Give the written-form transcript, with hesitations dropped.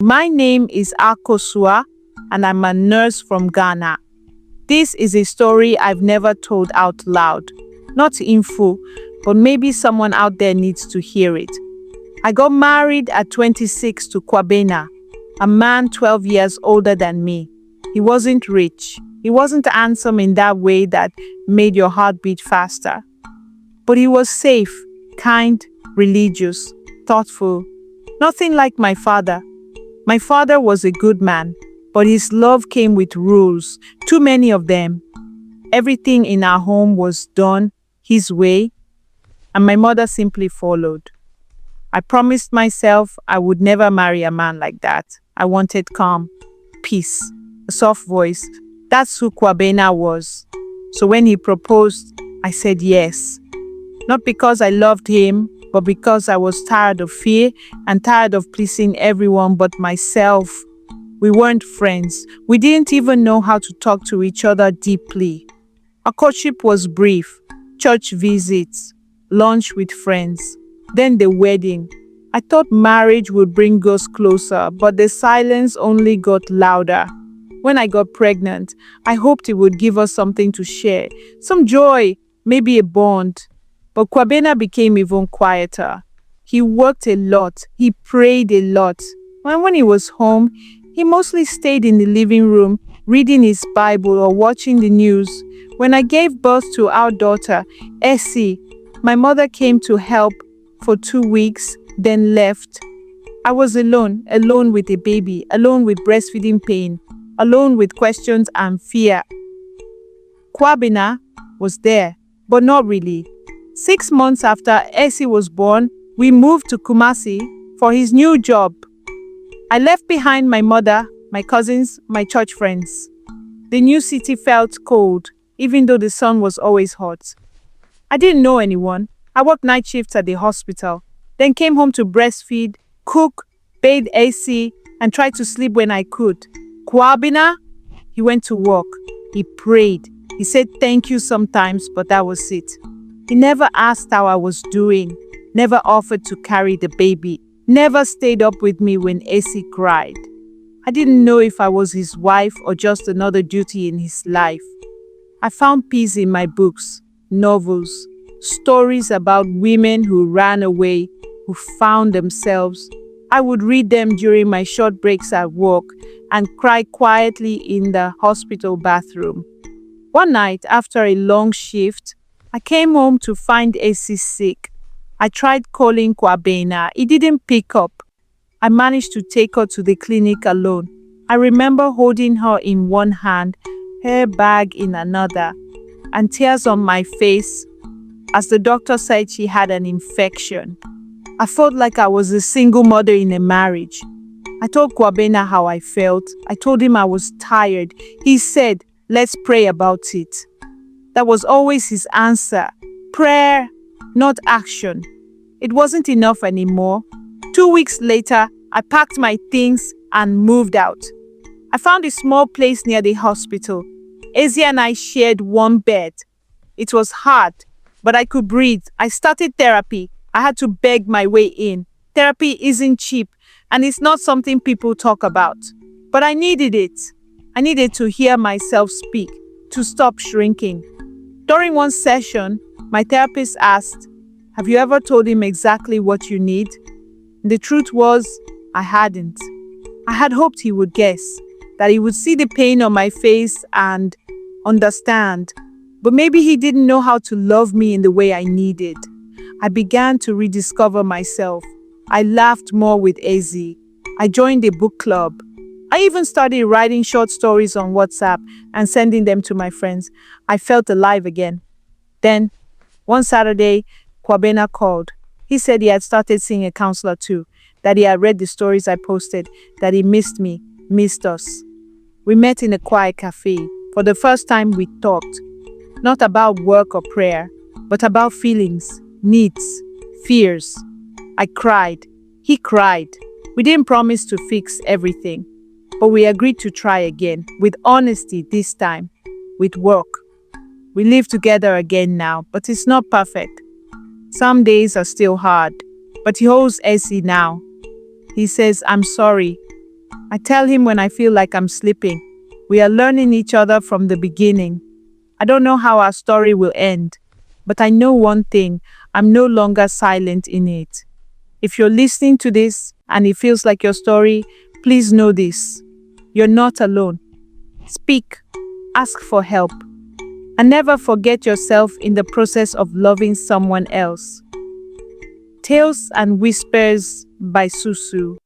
My name is Akosua, and I'm a nurse from Ghana. This is a story I've never told out loud. Not in full, but maybe someone out there needs to hear it. I got married at 26 to Kwabena, a man 12 years older than me. He wasn't rich. He wasn't handsome in that way that made your heart beat faster. But he was safe, kind, religious, thoughtful. Nothing like my father. My father was a good man, but his love came with rules, too many of them. Everything in our home was done his way, and my mother simply followed. I promised myself I would never marry a man like that. I wanted calm, peace, a soft voice. That's who Kwabena was. So when he proposed, I said yes. Not because I loved him, but because I was tired of fear and tired of pleasing everyone but myself. We weren't friends. We didn't even know how to talk to each other deeply. Our courtship was brief. Church visits, lunch with friends, then the wedding. I thought marriage would bring us closer, but the silence only got louder. When I got pregnant, I hoped it would give us something to share, some joy, maybe a bond. But Kwabena became even quieter. He worked a lot. He prayed a lot. And when he was home, he mostly stayed in the living room, reading his Bible or watching the news. When I gave birth to our daughter, Essie, my mother came to help for 2 weeks, then left. I was alone with a baby, alone with breastfeeding pain, alone with questions and fear. Kwabena was there, but not really. 6 months after Essie was born, we moved to Kumasi for his new job. I left behind my mother, my cousins, my church friends. The new city felt cold, even though the sun was always hot. I didn't know anyone. I worked night shifts at the hospital, then came home to breastfeed, cook, bathe Essie, and try to sleep when I could. Kwabena, he went to work. He prayed. He said thank you sometimes, but that was it. He never asked how I was doing, never offered to carry the baby, never stayed up with me when Essie cried. I didn't know if I was his wife or just another duty in his life. I found peace in my books, novels, stories about women who ran away, who found themselves. I would read them during my short breaks at work and cry quietly in the hospital bathroom. One night, after a long shift, I came home to find Essie sick. I tried calling Kwabena. He didn't pick up. I managed to take her to the clinic alone. I remember holding her in one hand, her bag in another, and tears on my face as the doctor said she had an infection. I felt like I was a single mother in a marriage. I told Kwabena how I felt. I told him I was tired. He said, let's pray about it. That was always his answer. Prayer, not action. It wasn't enough anymore. 2 weeks later, I packed my things and moved out. I found a small place near the hospital. Essie and I shared one bed. It was hard, but I could breathe. I started therapy. I had to beg my way in. Therapy isn't cheap, and it's not something people talk about. But I needed it. I needed to hear myself speak, to stop shrinking. During one session, my therapist asked, have you ever told him exactly what you need? The truth was, I hadn't. I had hoped he would guess, that he would see the pain on my face and understand. But maybe he didn't know how to love me in the way I needed. I began to rediscover myself. I laughed more with Essie. I joined a book club. I even started writing short stories on WhatsApp and sending them to my friends. I felt alive again. Then, one Saturday, Kwabena called. He said he had started seeing a counselor too, that he had read the stories I posted, that he missed me, missed us. We met in a quiet cafe. For the first time, we talked. Not about work or prayer, but about feelings, needs, fears. I cried. He cried. We didn't promise to fix everything, but we agreed to try again, with honesty this time, with work. We live together again now, but it's not perfect. Some days are still hard, but he holds Essie now. He says, I'm sorry. I tell him when I feel like I'm slipping. We are learning each other from the beginning. I don't know how our story will end, but I know one thing, I'm no longer silent in it. If you're listening to this and it feels like your story, please know this. You're not alone. Speak, ask for help, and never forget yourself in the process of loving someone else. Tales and Whispers by Susu.